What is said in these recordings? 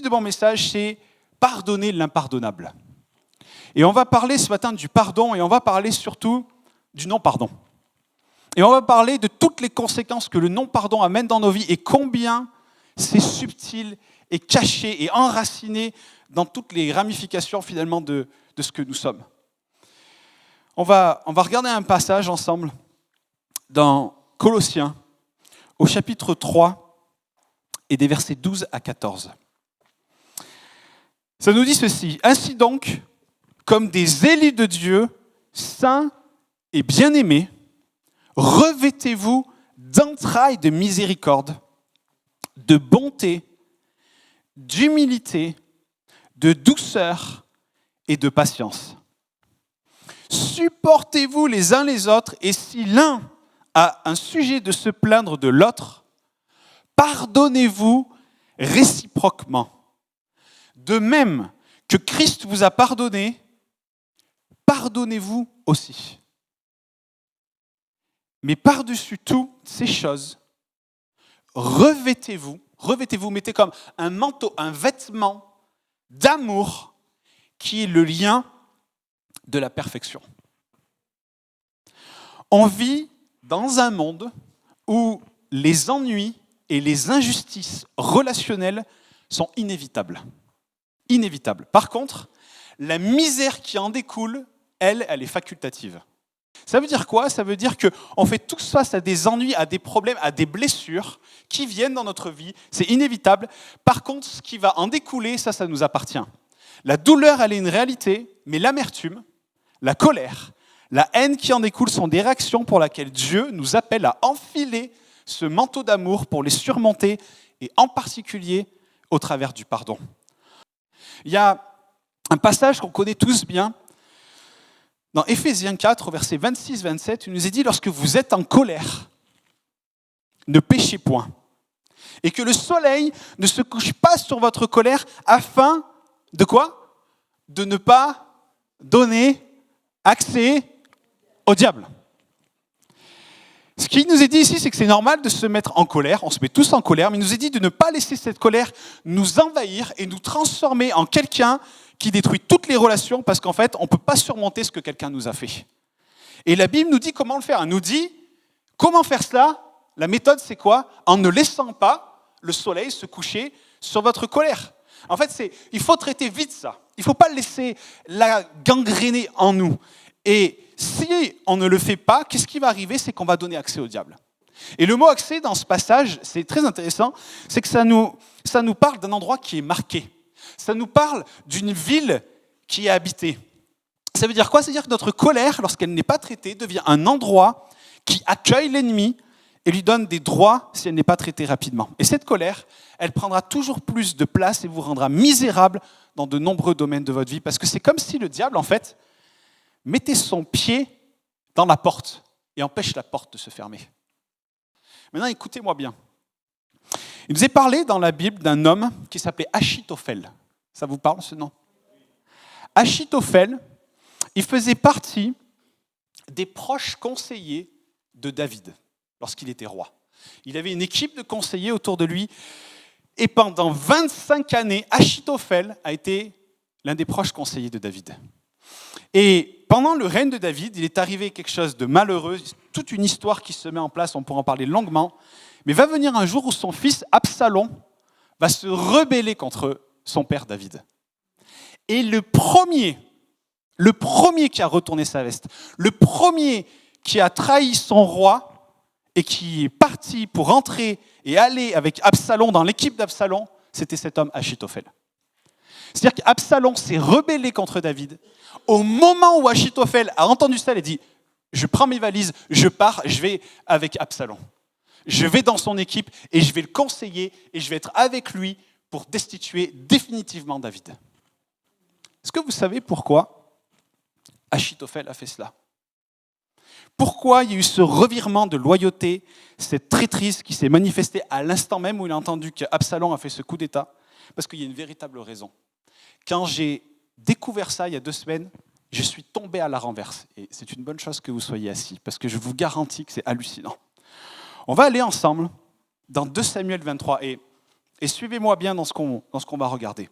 de mon message, c'est pardonner l'impardonnable. Et on va parler ce matin du pardon et on va parler surtout du non-pardon. Et on va parler de toutes les conséquences que le non-pardon amène dans nos vies et combien c'est subtil et caché et enraciné dans toutes les ramifications finalement de ce que nous sommes. On va regarder un passage ensemble dans Colossiens au chapitre 3 et des versets 12 à 14. Ça nous dit ceci: « Ainsi donc, comme des élus de Dieu, saints et bien-aimés, revêtez-vous d'entrailles de miséricorde, de bonté, d'humilité, de douceur et de patience. Supportez-vous les uns les autres, et si l'un a un sujet de se plaindre de l'autre, pardonnez-vous réciproquement. De même que Christ vous a pardonné, pardonnez-vous aussi. Mais par-dessus toutes ces choses, revêtez-vous, mettez comme un manteau, un vêtement d'amour qui est le lien de la perfection. » On vit dans un monde où les ennuis et les injustices relationnelles sont inévitables. Inévitables. Par contre, la misère qui en découle, elle est facultative. Ça veut dire quoi ? Ça veut dire qu'on fait tous face à des ennuis, à des problèmes, à des blessures qui viennent dans notre vie. C'est inévitable. Par contre, ce qui va en découler, ça nous appartient. La douleur, elle est une réalité, mais l'amertume, la colère, la haine qui en découle sont des réactions pour lesquelles Dieu nous appelle à enfiler ce manteau d'amour pour les surmonter, et en particulier au travers du pardon. Il y a un passage qu'on connaît tous bien, dans Éphésiens 4, versets 26-27, il nous est dit « Lorsque vous êtes en colère, ne péchez point, et que le soleil ne se couche pas sur votre colère, afin de quoi ? De ne pas donner accès au diable. » Ce qui nous est dit ici, c'est que c'est normal de se mettre en colère, on se met tous en colère, mais il nous est dit de ne pas laisser cette colère nous envahir et nous transformer en quelqu'un qui détruit toutes les relations, parce qu'en fait, on ne peut pas surmonter ce que quelqu'un nous a fait. Et la Bible nous dit comment le faire. Elle nous dit comment faire cela. La méthode, c'est quoi ? En ne laissant pas le soleil se coucher sur votre colère. En fait, il faut traiter vite ça. Il ne faut pas laisser la gangréner en nous. Et si on ne le fait pas, qu'est-ce qui va arriver ? C'est qu'on va donner accès au diable. Et le mot accès dans ce passage, c'est très intéressant, c'est que ça nous parle d'un endroit qui est marqué. Ça nous parle d'une ville qui est habitée. Ça veut dire quoi ? C'est-à-dire que notre colère, lorsqu'elle n'est pas traitée, devient un endroit qui accueille l'ennemi et lui donne des droits si elle n'est pas traitée rapidement. Et cette colère, elle prendra toujours plus de place et vous rendra misérable dans de nombreux domaines de votre vie. Parce que c'est comme si le diable, en fait, mettait son pied dans la porte et empêche la porte de se fermer. Maintenant, écoutez-moi bien. Il nous est parlé dans la Bible d'un homme qui s'appelait Achitophel. Ça vous parle ce nom ? Achitophel, il faisait partie des proches conseillers de David lorsqu'il était roi. Il avait une équipe de conseillers autour de lui et pendant 25 années, Achitophel a été l'un des proches conseillers de David. Et pendant le règne de David, il est arrivé quelque chose de malheureux, toute une histoire qui se met en place, on pourra en parler longuement, mais va venir un jour où son fils Absalom va se rebeller contre son père David. Et le premier qui a retourné sa veste, le premier qui a trahi son roi et qui est parti pour entrer et aller avec Absalom dans l'équipe d'Absalom, c'était cet homme Achitophel. C'est-à-dire qu'Absalom s'est rebellé contre David. Au moment où Achitophel a entendu ça, il a dit « Je prends mes valises, je pars, je vais avec Absalom. Je vais dans son équipe et je vais le conseiller et je vais être avec lui pour destituer définitivement David. » Est-ce que vous savez pourquoi Achitophel a fait cela ? Pourquoi il y a eu ce revirement de loyauté, cette traîtrise qui s'est manifestée à l'instant même où il a entendu qu'Absalom a fait ce coup d'État ? Parce qu'il y a une véritable raison. Quand j'ai découvert ça il y a 2 semaines, je suis tombé à la renverse. Et c'est une bonne chose que vous soyez assis, parce que je vous garantis que c'est hallucinant. On va aller ensemble dans 2 Samuel 23. Et Et suivez-moi bien dans ce qu'on va regarder.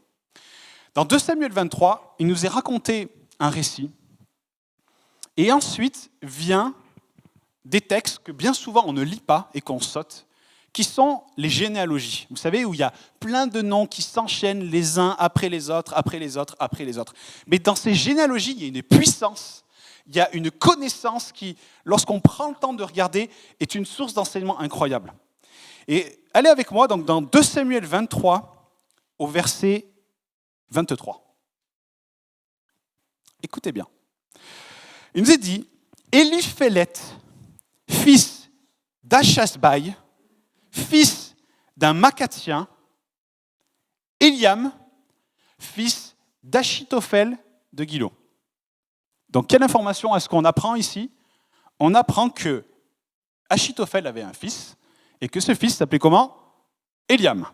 Dans 2 Samuel 23, il nous est raconté un récit. Et ensuite vient des textes que bien souvent on ne lit pas et qu'on saute, qui sont les généalogies. Vous savez, où il y a plein de noms qui s'enchaînent les uns après les autres, après les autres, après les autres. Mais dans ces généalogies, il y a une puissance, il y a une connaissance qui, lorsqu'on prend le temps de regarder, est une source d'enseignement incroyable. Et allez avec moi donc, dans 2 Samuel 23, au verset 23. Écoutez bien. Il nous est dit, Éliphélet, fils d'Achasbaï, fils d'un Makatien, Éliam, fils d'Achitophel de Gilo. Donc, quelle information est-ce qu'on apprend ici? On apprend que Achitophel avait un fils, et que ce fils s'appelait comment? Éliam.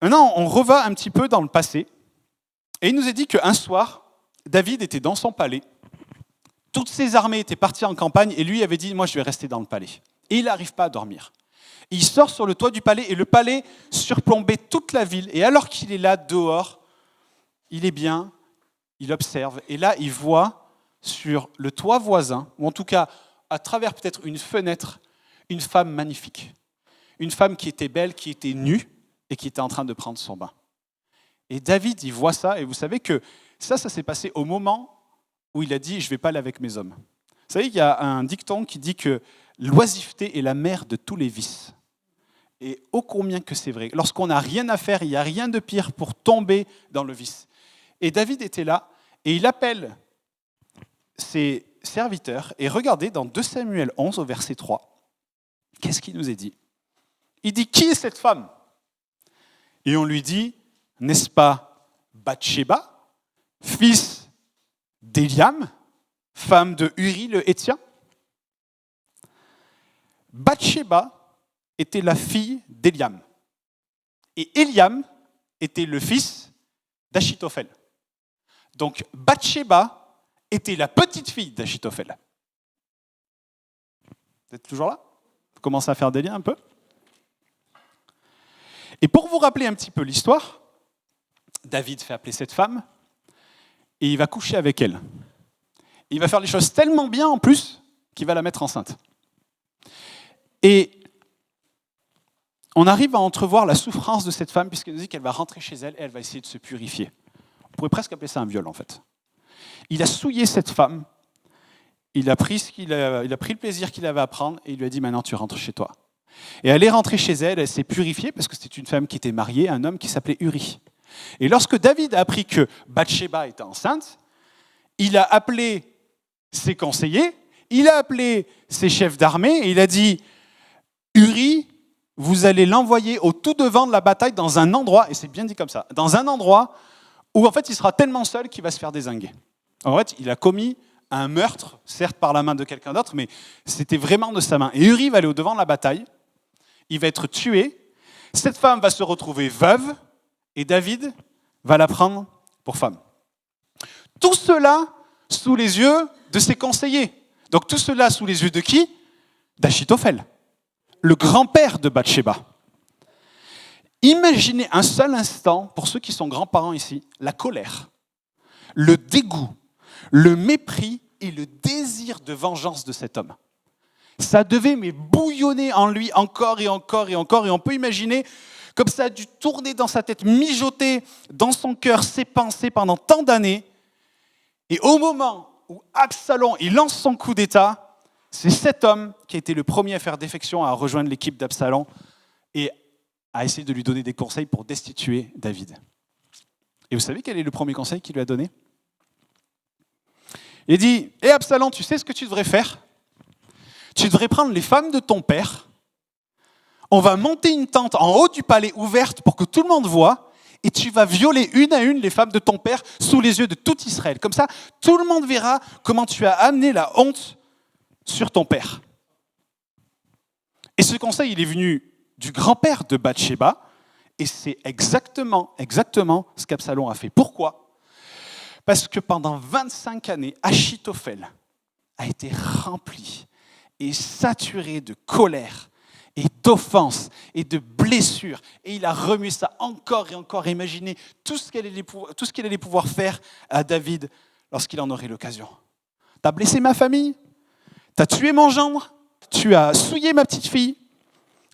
Maintenant, on revient un petit peu dans le passé, et il nous est dit qu'un soir, David était dans son palais, toutes ses armées étaient parties en campagne, et lui avait dit, moi je vais rester dans le palais. Et il n'arrive pas à dormir. Il sort sur le toit du palais, et le palais surplombait toute la ville, et alors qu'il est là, dehors, il est bien, il observe, et là il voit sur le toit voisin, ou en tout cas à travers peut-être une fenêtre, une femme magnifique. Une femme qui était belle, qui était nue, et qui était en train de prendre son bain. Et David, il voit ça, et vous savez que ça s'est passé au moment où il a dit « je ne vais pas aller avec mes hommes ». Vous savez qu'il y a un dicton qui dit que l'oisiveté est la mère de tous les vices. Et ô combien que c'est vrai. Lorsqu'on n'a rien à faire, il n'y a rien de pire pour tomber dans le vice. Et David était là, et il appelle ses serviteurs, et regardez dans 2 Samuel 11 au verset 3, qu'est-ce qu'il nous est dit? Il dit « qui est cette femme ?» Et on lui dit « n'est-ce pas Bathsheba, fils d'Éliam, femme de Uri le Héthien ?» Bathsheba était la fille d'Éliam. Et Éliam était le fils d'Achitophel. Donc Bathsheba était la petite fille d'Achitophel. Vous êtes toujours là? Vous commencez à faire des liens un peu? Et pour vous rappeler un petit peu l'histoire, David fait appeler cette femme et il va coucher avec elle. Il va faire les choses tellement bien en plus qu'il va la mettre enceinte. Et on arrive à entrevoir la souffrance de cette femme puisqu'elle nous dit qu'elle va rentrer chez elle et elle va essayer de se purifier. On pourrait presque appeler ça un viol en fait. Il a souillé cette femme, il a pris le plaisir qu'il avait à prendre et il lui a dit maintenant tu rentres chez toi. Et elle est rentrée chez elle, elle s'est purifiée parce que c'était une femme qui était mariée à un homme qui s'appelait Uri. Et lorsque David a appris que Bathsheba était enceinte, il a appelé ses conseillers, il a appelé ses chefs d'armée et il a dit Uri, vous allez l'envoyer au tout devant de la bataille dans un endroit, et c'est bien dit comme ça, dans un endroit où en fait il sera tellement seul qu'il va se faire dézinguer. En fait, il a commis un meurtre, certes par la main de quelqu'un d'autre, mais c'était vraiment de sa main. Et Uri va aller au devant de la bataille, il va être tué, cette femme va se retrouver veuve, et David va la prendre pour femme. Tout cela sous les yeux de ses conseillers. Donc tout cela sous les yeux de qui? D'Achitophel, le grand-père de Bathsheba. Imaginez un seul instant, pour ceux qui sont grands-parents ici, la colère, le dégoût, le mépris et le désir de vengeance de cet homme. Ça devait bouillonner en lui encore et encore et encore, et on peut imaginer comme ça a dû tourner dans sa tête, mijoter dans son cœur ses pensées pendant tant d'années. Et au moment où Absalom il lance son coup d'État, c'est cet homme qui a été le premier à faire défection, à rejoindre l'équipe d'Absalom et à essayer de lui donner des conseils pour destituer David. Et vous savez quel est le premier conseil qu'il lui a donné? Il dit « Hé Absalom, tu sais ce que tu devrais faire? Tu devrais prendre les femmes de ton père, on va monter une tente en haut du palais ouverte pour que tout le monde voit, et tu vas violer une à une les femmes de ton père sous les yeux de tout Israël. Comme ça, tout le monde verra comment tu as amené la honte sur ton père. » Et ce conseil, il est venu du grand-père de Bathsheba, et c'est exactement ce qu'Absalom a fait. Pourquoi? Parce que pendant 25 années, Achitophel a été rempli et saturé de colère et d'offenses et de blessures. Et il a remué ça encore et encore. Imaginez tout ce qu'il allait pouvoir faire à David lorsqu'il en aurait l'occasion. T'as blessé ma famille, t'as tué mon gendre, tu as souillé ma petite fille.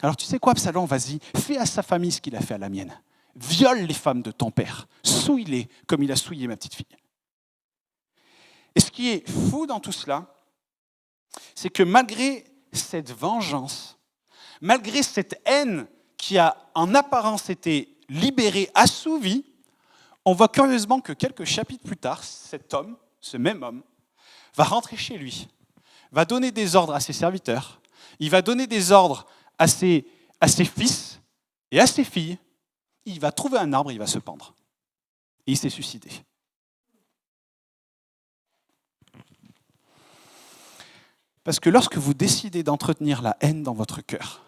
Alors tu sais quoi, Absalom, vas-y, fais à sa famille ce qu'il a fait à la mienne. Viole les femmes de ton père, souille-les comme il a souillé ma petite fille. Et ce qui est fou dans tout cela, c'est que malgré cette vengeance, malgré cette haine qui a en apparence été libérée, assouvie, on voit curieusement que quelques chapitres plus tard, cet homme, ce même homme, va rentrer chez lui, va donner des ordres à ses serviteurs, il va donner des ordres à ses fils et à ses filles, il va trouver un arbre, il va se pendre. Et il s'est suicidé. Parce que lorsque vous décidez d'entretenir la haine dans votre cœur,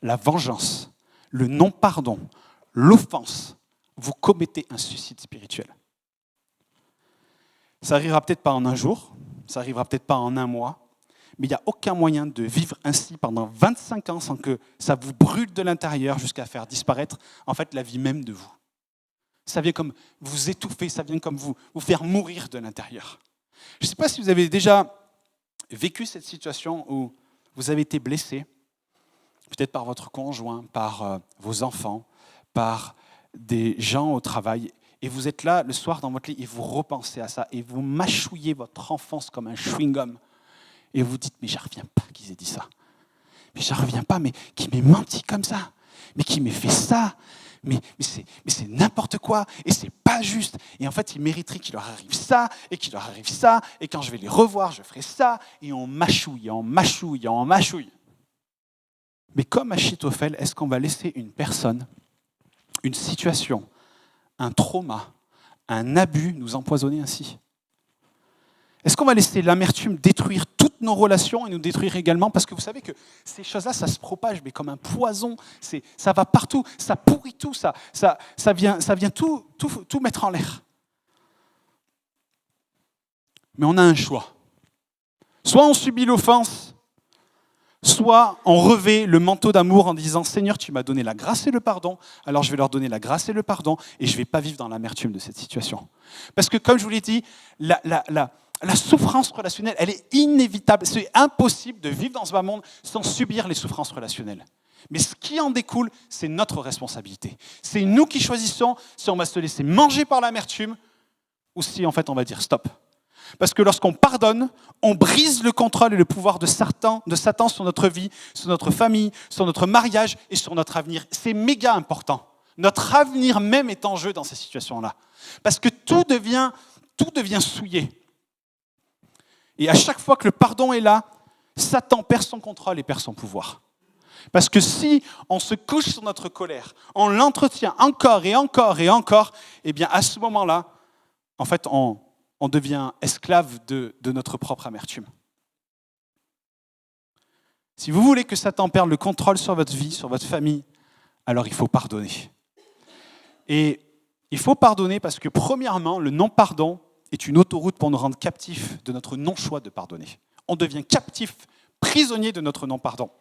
la vengeance, le non-pardon, l'offense, vous commettez un suicide spirituel. Ça n'arrivera peut-être pas en un jour, ça n'arrivera peut-être pas en un mois, mais il n'y a aucun moyen de vivre ainsi pendant 25 ans sans que ça vous brûle de l'intérieur jusqu'à faire disparaître en fait la vie même de vous. Ça vient comme vous étouffer, ça vient comme vous faire mourir de l'intérieur. Je ne sais pas si vous avez déjà vécu cette situation où vous avez été blessé, peut-être par votre conjoint, par vos enfants, par des gens au travail, et vous êtes là le soir dans votre lit et vous repensez à ça, et vous mâchouillez votre enfance comme un chewing-gum, et vous dites, mais je ne reviens pas qu'ils aient dit ça. Mais je ne reviens pas, mais qui m'ait menti comme ça, mais qui m'ait fait ça, mais c'est n'importe quoi, et c'est pas juste. Et en fait, ils mériteraient qu'il leur arrive ça, et qu'il leur arrive ça, et quand je vais les revoir, je ferai ça, et on mâchouille, on mâchouille, on mâchouille. Mais comme Achitophel, est-ce qu'on va laisser une personne, une situation, un trauma, un abus nous empoisonner ainsi ? Est-ce qu'on va laisser l'amertume détruire toutes nos relations et nous détruire également ? Parce que vous savez que ces choses-là, ça se propage, mais comme un poison. Ça va partout, ça pourrit tout, ça vient tout mettre en l'air. Mais on a un choix. Soit on subit l'offense, soit on revêt le manteau d'amour en disant « Seigneur, tu m'as donné la grâce et le pardon, alors je vais leur donner la grâce et le pardon, et je ne vais pas vivre dans l'amertume de cette situation. » Parce que comme je vous l'ai dit, la souffrance relationnelle, elle est inévitable. C'est impossible de vivre dans ce bas monde sans subir les souffrances relationnelles. Mais ce qui en découle, c'est notre responsabilité. C'est nous qui choisissons si on va se laisser manger par l'amertume ou si en fait on va dire stop. Parce que lorsqu'on pardonne, on brise le contrôle et le pouvoir de Satan sur notre vie, sur notre famille, sur notre mariage et sur notre avenir. C'est méga important. Notre avenir même est en jeu dans ces situations-là. Parce que tout devient souillé. Et à chaque fois que le pardon est là, Satan perd son contrôle et perd son pouvoir. Parce que si on se couche sur notre colère, on l'entretient encore et encore et encore, eh bien à ce moment-là, en fait, on devient esclave de notre propre amertume. Si vous voulez que Satan perde le contrôle sur votre vie, sur votre famille, alors il faut pardonner. Et il faut pardonner parce que premièrement, le non-pardon est une autoroute pour nous rendre captifs de notre non-choix de pardonner. On devient captif, prisonnier de notre non-pardon.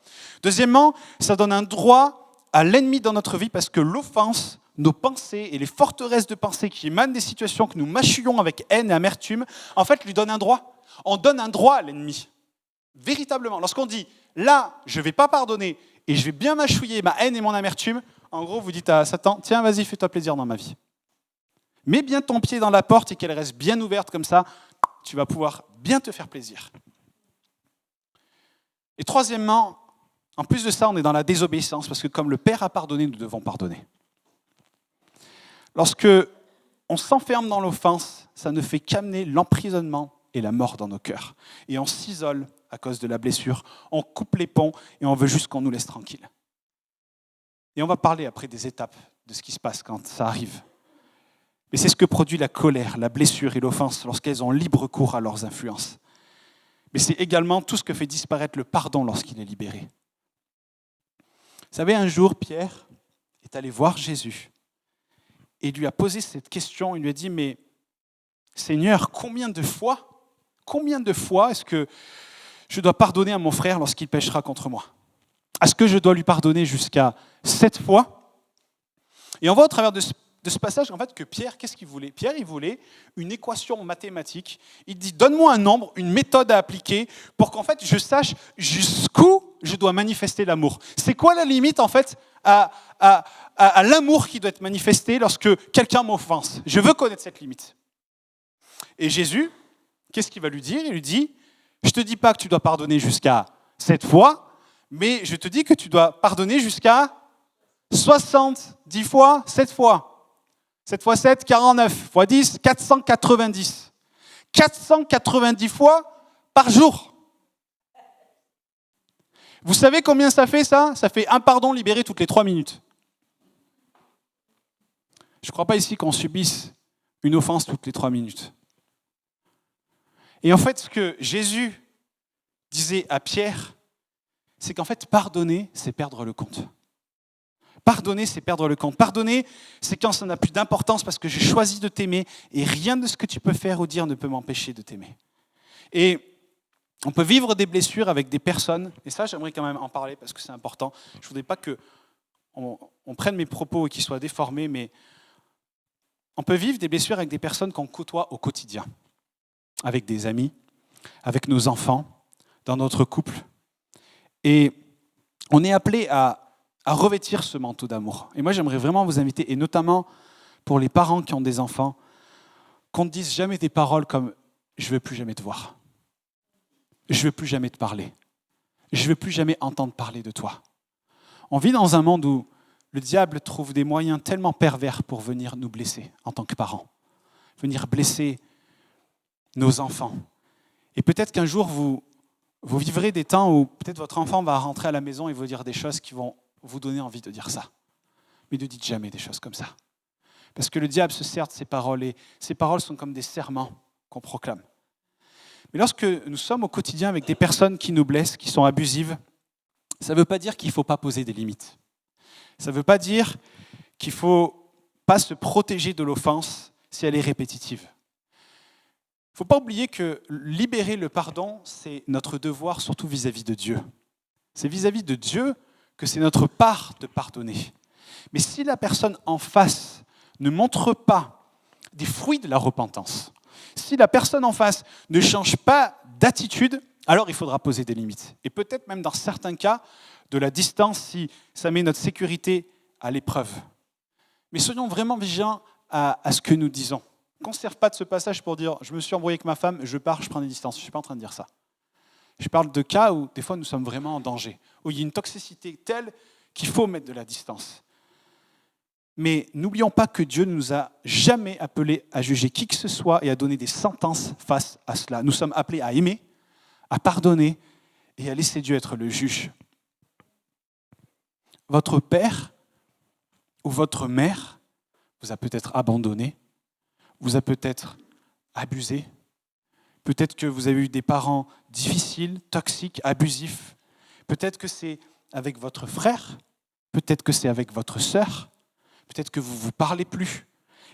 Deuxièmement, ça donne un droit à l'ennemi dans notre vie parce que l'offense, nos pensées et les forteresses de pensée qui émanent des situations que nous mâchouillons avec haine et amertume, en fait, lui donnent un droit. On donne un droit à l'ennemi. Véritablement. Lorsqu'on dit, là, je ne vais pas pardonner et je vais bien mâchouiller ma haine et mon amertume, en gros, vous dites à Satan, tiens, vas-y, fais-toi plaisir dans ma vie. Mets bien ton pied dans la porte et qu'elle reste bien ouverte comme ça, tu vas pouvoir bien te faire plaisir. Et troisièmement, en plus de ça, on est dans la désobéissance parce que comme le Père a pardonné, nous devons pardonner. Lorsque on s'enferme dans l'offense, ça ne fait qu'amener l'emprisonnement et la mort dans nos cœurs. Et on s'isole à cause de la blessure, on coupe les ponts et on veut juste qu'on nous laisse tranquilles. Et on va parler après des étapes de ce qui se passe quand ça arrive. Mais c'est ce que produit la colère, la blessure et l'offense lorsqu'elles ont libre cours à leurs influences. Mais c'est également tout ce que fait disparaître le pardon lorsqu'il est libéré. Vous savez, un jour, Pierre est allé voir Jésus et lui a posé cette question. Il lui a dit, mais Seigneur, combien de fois est-ce que je dois pardonner à mon frère lorsqu'il péchera contre moi ? Est-ce que je dois lui pardonner jusqu'à 7 fois? Et on voit au travers de ce passage en fait, que Pierre, qu'est-ce qu'il voulait? Pierre, il voulait une équation mathématique. Il dit, donne-moi un nombre, une méthode à appliquer pour qu'en fait, je sache jusqu'où je dois manifester l'amour. C'est quoi la limite en fait à l'amour qui doit être manifesté lorsque quelqu'un m'offense? Je veux connaître cette limite. Et Jésus, qu'est-ce qu'il va lui dire? Il lui dit, je ne te dis pas que tu dois pardonner jusqu'à 7 fois, mais je te dis que tu dois pardonner jusqu'à 70 fois, 7 fois. 7 fois 7, 49, fois 10, 490. 490 fois par jour. Vous savez combien ça fait ça? Ça fait un pardon libéré toutes les 3 minutes. Je ne crois pas ici qu'on subisse une offense toutes les 3 minutes. Et en fait, ce que Jésus disait à Pierre, c'est qu'en fait, pardonner, c'est perdre le compte. Pardonner, c'est perdre le compte. Pardonner, c'est quand ça n'a plus d'importance parce que j'ai choisi de t'aimer et rien de ce que tu peux faire ou dire ne peut m'empêcher de t'aimer. Et on peut vivre des blessures avec des personnes, et ça, j'aimerais quand même en parler parce que c'est important. Je ne voudrais pas qu'on prenne mes propos et qu'ils soient déformés, mais on peut vivre des blessures avec des personnes qu'on côtoie au quotidien, avec des amis, avec nos enfants, dans notre couple. Et on est appelé à revêtir ce manteau d'amour. Et moi, j'aimerais vraiment vous inviter, et notamment pour les parents qui ont des enfants, qu'on ne dise jamais des paroles comme « je ne veux plus jamais te voir »,« je ne veux plus jamais te parler »,« je ne veux plus jamais entendre parler de toi ». On vit dans un monde où le diable trouve des moyens tellement pervers pour venir nous blesser en tant que parents, venir blesser nos enfants. Et peut-être qu'un jour, vous vivrez des temps où peut-être votre enfant va rentrer à la maison et vous dire des choses qui vont vous donner envie de dire ça. Mais ne dites jamais des choses comme ça. Parce que le diable se sert de ces paroles et ces paroles sont comme des serments qu'on proclame. Mais lorsque nous sommes au quotidien avec des personnes qui nous blessent, qui sont abusives, ça ne veut pas dire qu'il ne faut pas poser des limites. Ça ne veut pas dire qu'il ne faut pas se protéger de l'offense si elle est répétitive. Il ne faut pas oublier que libérer le pardon, c'est notre devoir surtout vis-à-vis de Dieu. C'est vis-à-vis de Dieu que c'est notre part de pardonner. Mais si la personne en face ne montre pas des fruits de la repentance, si la personne en face ne change pas d'attitude, alors il faudra poser des limites. Et peut-être même dans certains cas, de la distance si ça met notre sécurité à l'épreuve. Mais soyons vraiment vigilants à ce que nous disons. Qu'on ne serve pas de ce passage pour dire « je me suis embrouillé avec ma femme, je pars, je prends des distances ». Je ne suis pas en train de dire ça. Je parle de cas où des fois nous sommes vraiment en danger, où il y a une toxicité telle qu'il faut mettre de la distance. Mais n'oublions pas que Dieu ne nous a jamais appelés à juger qui que ce soit et à donner des sentences face à cela. Nous sommes appelés à aimer, à pardonner et à laisser Dieu être le juge. Votre père ou votre mère vous a peut-être abandonné, vous a peut-être abusé. Peut-être que vous avez eu des parents difficiles, toxiques, abusifs. Peut-être que c'est avec votre frère. Peut-être que c'est avec votre sœur. Peut-être que vous ne vous parlez plus.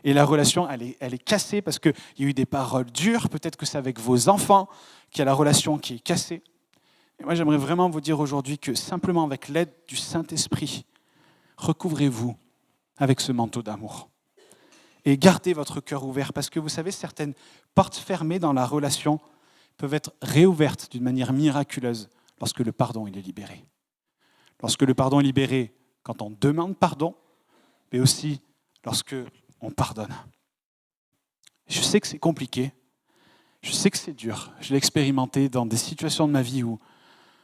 Et la relation, elle est cassée parce qu'il y a eu des paroles dures. Peut-être que c'est avec vos enfants qu'il y a la relation qui est cassée. Et moi, j'aimerais vraiment vous dire aujourd'hui que simplement avec l'aide du Saint-Esprit, recouvrez-vous avec ce manteau d'amour. Et gardez votre cœur ouvert, parce que vous savez, certaines portes fermées dans la relation peuvent être réouvertes d'une manière miraculeuse lorsque le pardon il est libéré. Lorsque le pardon est libéré quand on demande pardon, mais aussi lorsque on pardonne. Je sais que c'est compliqué, je sais que c'est dur. Je l'ai expérimenté dans des situations de ma vie où,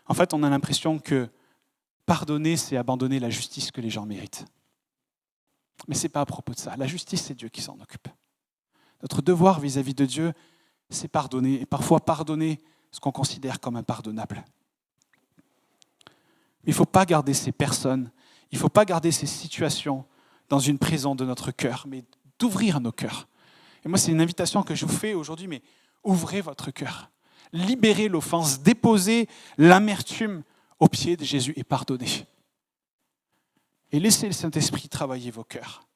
en fait, on a l'impression que pardonner, c'est abandonner la justice que les gens méritent. Mais ce n'est pas à propos de ça. La justice, c'est Dieu qui s'en occupe. Notre devoir vis-à-vis de Dieu, c'est pardonner, et parfois pardonner ce qu'on considère comme impardonnable. Mais il ne faut pas garder ces personnes, il ne faut pas garder ces situations dans une prison de notre cœur, mais d'ouvrir nos cœurs. Et moi, c'est une invitation que je vous fais aujourd'hui, mais ouvrez votre cœur. Libérez l'offense, déposez l'amertume aux pieds de Jésus et pardonnez. Et laissez le Saint-Esprit travailler vos cœurs.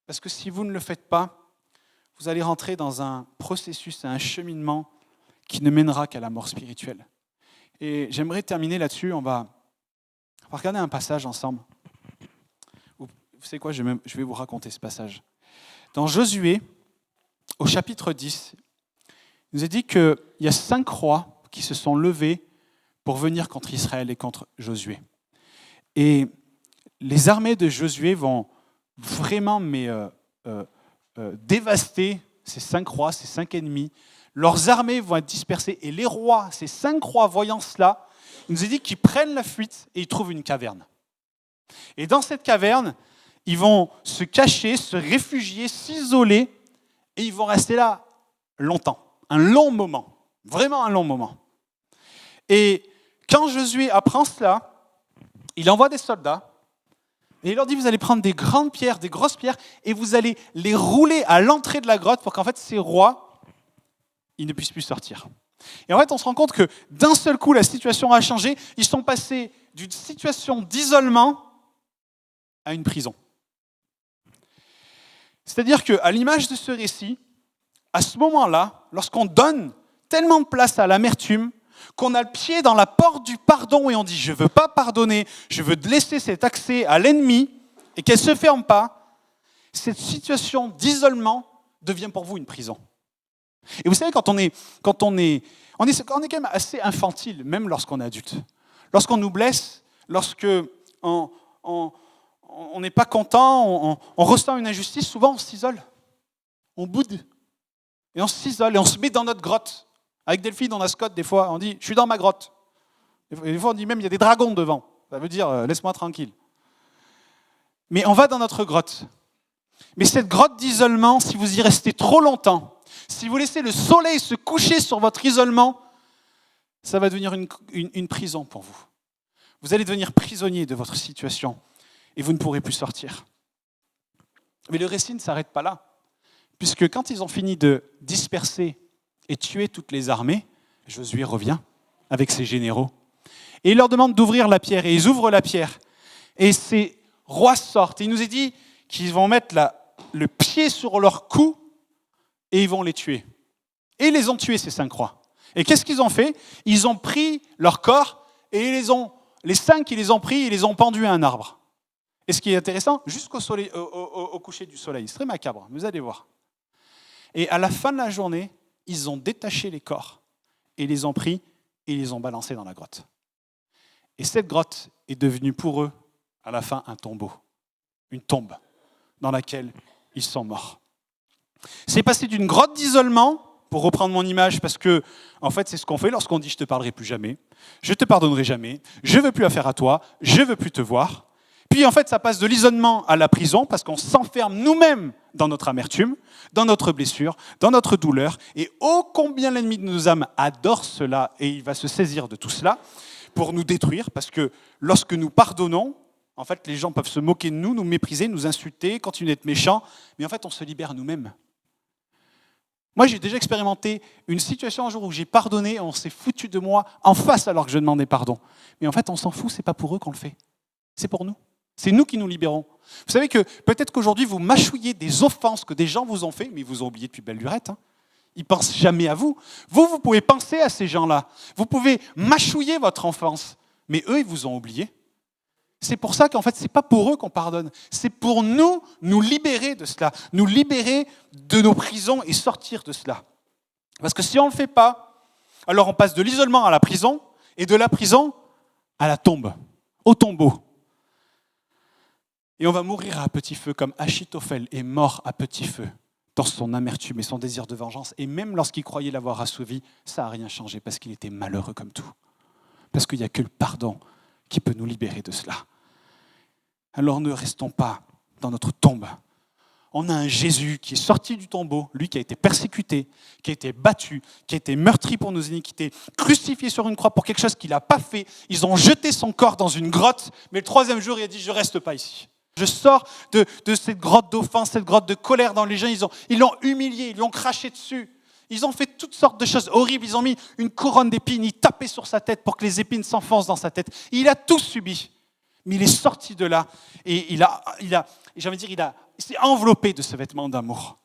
Parce que si vous ne le faites pas, vous allez rentrer dans un processus, un cheminement qui ne mènera qu'à la mort spirituelle. Et j'aimerais terminer là-dessus. On va On va regarder un passage ensemble. Vous savez quoi, je vais vous raconter ce passage. Dans Josué, au chapitre 10, il nous est dit qu'il y a 5 rois qui se sont levés pour venir contre Israël et contre Josué. Et les armées de Josué vont vraiment dévaster ces 5 rois, ces 5 ennemis. Leurs armées vont être dispersées. Et les rois, ces 5 rois, voyant cela, il nous est dit qu'ils prennent la fuite et ils trouvent une caverne. Et dans cette caverne, ils vont se cacher, se réfugier, s'isoler, et ils vont rester là longtemps, un long moment, vraiment un long moment. Et quand Josué apprend cela, il envoie des soldats, et il leur dit, vous allez prendre des grandes pierres, des grosses pierres, et vous allez les rouler à l'entrée de la grotte pour qu'en fait ces rois, ils ne puissent plus sortir. Et en fait, on se rend compte que d'un seul coup, la situation a changé. Ils sont passés d'une situation d'isolement à une prison. C'est-à-dire qu'à l'image de ce récit, à ce moment-là, lorsqu'on donne tellement de place à l'amertume, qu'on a le pied dans la porte du pardon et on dit « je ne veux pas pardonner, je veux laisser cet accès à l'ennemi » et qu'elle ne se ferme pas, cette situation d'isolement devient pour vous une prison. Et vous savez, quand on est quand même assez infantile, même lorsqu'on est adulte. Lorsqu'on nous blesse, lorsqu'on n'est pas content, on ressent une injustice, souvent on s'isole, on boude, et on s'isole, et on se met dans notre grotte. Avec Delphine, on a Scott, des fois, on dit « je suis dans ma grotte ». Et des fois, on dit même « il y a des dragons devant ». Ça veut dire « laisse-moi tranquille ». Mais on va dans notre grotte. Mais cette grotte d'isolement, si vous y restez trop longtemps, si vous laissez le soleil se coucher sur votre isolement, ça va devenir une prison pour vous. Vous allez devenir prisonnier de votre situation et vous ne pourrez plus sortir. Mais le récit ne s'arrête pas là, puisque quand ils ont fini de disperser et tuer toutes les armées, Josué revient avec ses généraux et il leur demande d'ouvrir la pierre et ils ouvrent la pierre et ces rois sortent. Et il nous est dit qu'ils vont mettre le pied sur leur cou et ils vont les tuer. Et ils les ont tués, ces 5 rois. Et qu'est-ce qu'ils ont fait? Ils ont pris leur corps et les 5, ils les ont pris et les ont pendus à un arbre. Et ce qui est intéressant, jusqu'au soleil, au coucher du soleil, c'est très macabre, vous allez voir. Et à la fin de la journée, ils ont détaché les corps et les ont pris et les ont balancés dans la grotte. Et cette grotte est devenue pour eux, à la fin, un tombeau, une tombe dans laquelle ils sont morts. C'est passé d'une grotte d'isolement, pour reprendre mon image, parce que, en fait, c'est ce qu'on fait lorsqu'on dit « je ne te parlerai plus jamais, je ne te pardonnerai jamais, je ne veux plus affaire à toi, je ne veux plus te voir ». Puis, en fait, ça passe de l'isolement à la prison, parce qu'on s'enferme nous-mêmes dans notre amertume, dans notre blessure, dans notre douleur. Et ô combien l'ennemi de nos âmes adore cela, et il va se saisir de tout cela pour nous détruire, parce que lorsque nous pardonnons, en fait, les gens peuvent se moquer de nous, nous mépriser, nous insulter, continuer d'être méchants, mais en fait, on se libère nous-mêmes. Moi, j'ai déjà expérimenté une situation un jour où j'ai pardonné, on s'est foutu de moi en face alors que je demandais pardon. Mais en fait, on s'en fout, c'est pas pour eux qu'on le fait. C'est pour nous. C'est nous qui nous libérons. Vous savez que peut-être qu'aujourd'hui, vous mâchouillez des offenses que des gens vous ont fait, mais ils vous ont oublié depuis belle lurette. Ils ne pensent jamais à vous. Vous pouvez penser à ces gens-là. Vous pouvez mâchouiller votre enfance, mais eux, ils vous ont oublié. C'est pour ça qu'en fait, ce n'est pas pour eux qu'on pardonne. C'est pour nous libérer de cela, nous libérer de nos prisons et sortir de cela. Parce que si on ne le fait pas, alors on passe de l'isolement à la prison, et de la prison à la tombe, au tombeau. Et on va mourir à petit feu, comme Achitophel est mort à petit feu, dans son amertume et son désir de vengeance. Et même lorsqu'il croyait l'avoir assouvi, ça n'a rien changé, parce qu'il était malheureux comme tout. Parce qu'il n'y a que le pardon qui peut nous libérer de cela. Alors ne restons pas dans notre tombe. On a un Jésus qui est sorti du tombeau, lui qui a été persécuté, qui a été battu, qui a été meurtri pour nos iniquités, crucifié sur une croix pour quelque chose qu'il n'a pas fait. Ils ont jeté son corps dans une grotte, mais le 3e jour, il a dit « je ne reste pas ici ». Je sors de cette grotte d'offense, cette grotte de colère dans les gens. Ils l'ont humilié, ils l'ont craché dessus. Ils ont fait toutes sortes de choses horribles. Ils ont mis une couronne d'épines, ils tapaient sur sa tête pour que les épines s'enfoncent dans sa tête. Il a tout subi. Mais il est sorti de là et il s'est enveloppé de ce vêtement d'amour.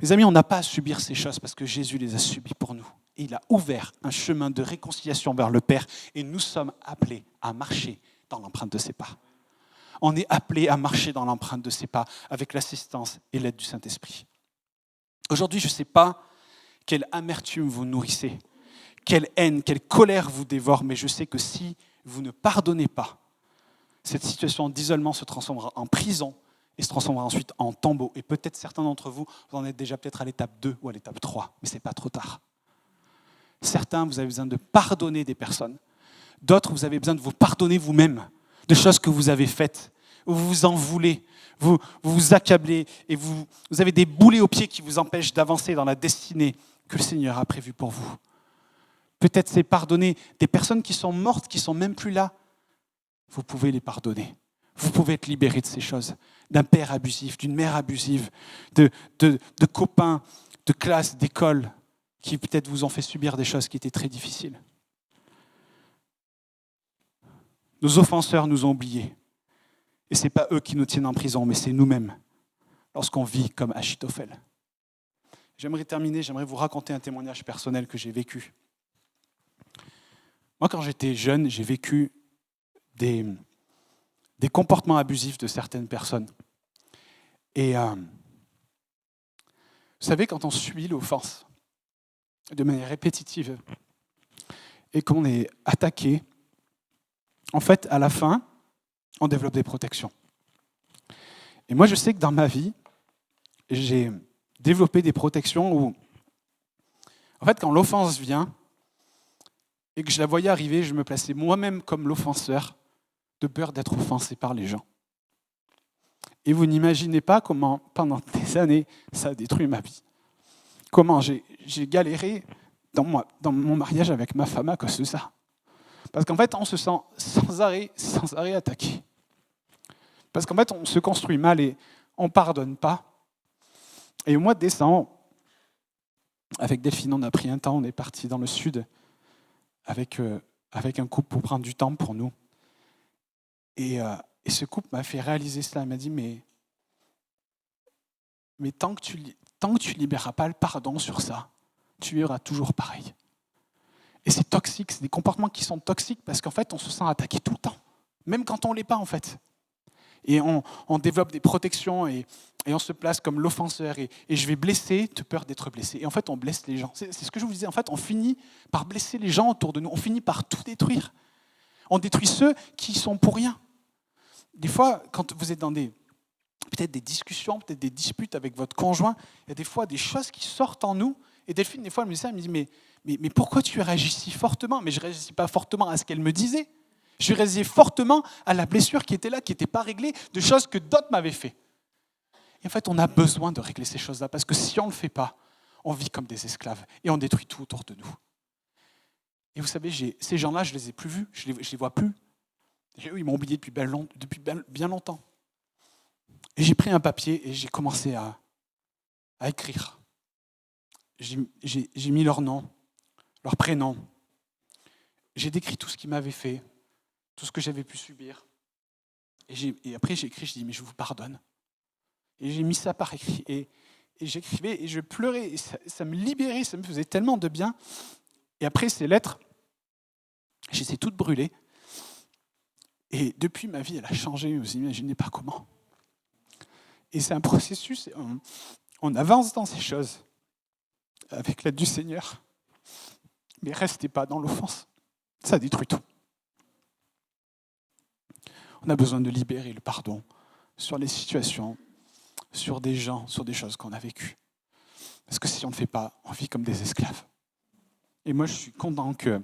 Mes amis, on n'a pas à subir ces choses parce que Jésus les a subies pour nous. Et il a ouvert un chemin de réconciliation vers le Père. Et nous sommes appelés à marcher dans l'empreinte de ses pas. On est appelés à marcher dans l'empreinte de ses pas avec l'assistance et l'aide du Saint-Esprit. Aujourd'hui, je ne sais pas quelle amertume vous nourrissez, quelle haine, quelle colère vous dévore, mais je sais que si vous ne pardonnez pas, cette situation d'isolement se transformera en prison et se transformera ensuite en tombeau. Et peut-être certains d'entre vous, vous en êtes déjà peut-être à l'étape 2 ou à l'étape 3, mais ce n'est pas trop tard. Certains, vous avez besoin de pardonner des personnes. D'autres, vous avez besoin de vous pardonner vous-même de choses que vous avez faites, où vous vous en voulez, vous vous accablez et vous avez des boulets aux pieds qui vous empêchent d'avancer dans la destinée que le Seigneur a prévue pour vous. Peut-être c'est pardonner des personnes qui sont mortes, qui ne sont même plus là. Vous pouvez les pardonner. Vous pouvez être libéré de ces choses. D'un père abusif, d'une mère abusive, de copains, de classe, d'école, qui peut-être vous ont fait subir des choses qui étaient très difficiles. Nos offenseurs nous ont oubliés. Et ce n'est pas eux qui nous tiennent en prison, mais c'est nous-mêmes, lorsqu'on vit comme Achitophel. J'aimerais terminer, j'aimerais vous raconter un témoignage personnel que j'ai vécu. Moi, quand j'étais jeune, j'ai vécu des comportements abusifs de certaines personnes. Et vous savez, quand on subit l'offense de manière répétitive et qu'on est attaqué, en fait, à la fin, on développe des protections. Et moi, je sais que dans ma vie, j'ai développé des protections où, en fait, quand l'offense vient et que je la voyais arriver, je me plaçais moi-même comme l'offenseur, de peur d'être offensé par les gens. Et vous n'imaginez pas comment, pendant des années, ça a détruit ma vie. Comment j'ai galéré dans mon mariage avec ma femme à cause de ça. Parce qu'en fait, on se sent sans arrêt attaqué. Parce qu'en fait, on se construit mal et on ne pardonne pas. Et au mois de décembre, avec Delphine, on a pris un temps, on est parti dans le sud avec un couple pour prendre du temps pour nous. Et ce couple m'a fait réaliser cela. Il m'a dit, mais tant que tu ne libéreras pas le pardon sur ça, tu vivras toujours pareil. Et c'est toxique, c'est des comportements qui sont toxiques parce qu'en fait, on se sent attaqué tout le temps, même quand on ne l'est pas en fait. Et on développe des protections et on se place comme l'offenseur et je vais blesser de peur d'être blessé. Et en fait, on blesse les gens. C'est ce que je vous disais. En fait, on finit par blesser les gens autour de nous. On finit par tout détruire. On détruit ceux qui sont pour rien. Des fois, quand vous êtes dans peut-être des discussions, peut-être des disputes avec votre conjoint, il y a des fois des choses qui sortent en nous. Et Delphine, des fois, elle me dit, mais pourquoi tu réagis si fortement ? Mais je ne réagis pas fortement à ce qu'elle me disait. Je réagissais fortement à la blessure qui était là, qui n'était pas réglée, de choses que d'autres m'avaient fait. Et en fait, on a besoin de régler ces choses-là, parce que si on ne le fait pas, on vit comme des esclaves et on détruit tout autour de nous. Et vous savez, ces gens-là, je ne les ai plus vus, je les vois plus. Ils m'ont oublié depuis bien longtemps. Et j'ai pris un papier et j'ai commencé à écrire. J'ai mis leur nom, leur prénom. J'ai décrit tout ce qu'ils m'avaient fait, tout ce que j'avais pu subir. Et après, j'ai écrit, je dis, mais je vous pardonne. Et j'ai mis ça par écrit. Et j'écrivais et je pleurais. Et ça me libérait, ça me faisait tellement de bien. Et après, ces lettres, je les ai toutes brûlées. Et depuis, ma vie, elle a changé. Vous imaginez pas comment. Et c'est un processus. On avance dans ces choses avec l'aide du Seigneur. Mais restez pas dans l'offense. Ça détruit tout. On a besoin de libérer le pardon sur les situations, sur des gens, sur des choses qu'on a vécues. Parce que si on ne le fait pas, on vit comme des esclaves. Et moi, je suis content que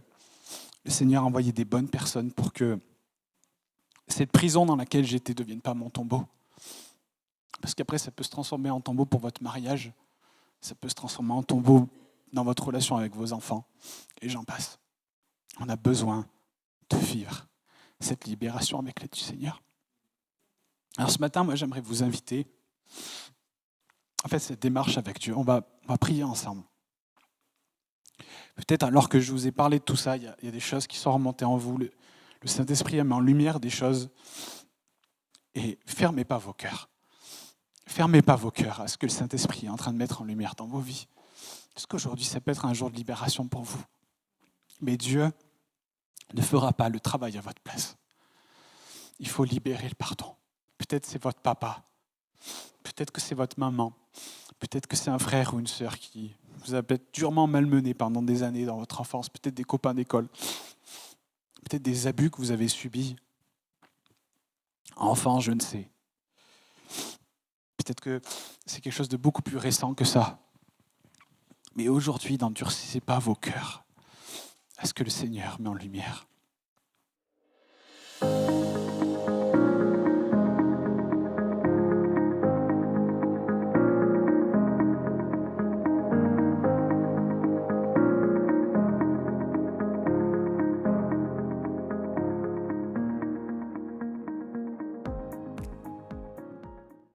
le Seigneur a envoyé des bonnes personnes pour que cette prison dans laquelle j'étais ne devienne pas mon tombeau. Parce qu'après, ça peut se transformer en tombeau pour votre mariage. Ça peut se transformer en tombeau dans votre relation avec vos enfants. Et j'en passe. On a besoin de vivre cette libération avec l'aide du Seigneur. Alors ce matin, moi, j'aimerais vous inviter à faire cette démarche avec Dieu. On va prier ensemble. Peut-être alors que je vous ai parlé de tout ça, il y a des choses qui sont remontées en vous. Le Saint-Esprit a mis en lumière des choses. Et fermez pas vos cœurs. Fermez pas vos cœurs à ce que le Saint-Esprit est en train de mettre en lumière dans vos vies. Parce qu'aujourd'hui, ça peut être un jour de libération pour vous. Mais Dieu ne fera pas le travail à votre place. Il faut libérer le pardon. Peut-être c'est votre papa, peut-être que c'est votre maman, peut-être que c'est un frère ou une sœur qui vous a peut-être durement malmené pendant des années dans votre enfance, peut-être des copains d'école, peut-être des abus que vous avez subis. Enfant, je ne sais. Peut-être que c'est quelque chose de beaucoup plus récent que ça. Mais aujourd'hui, n'endurcissez pas vos cœurs à ce que le Seigneur met en lumière.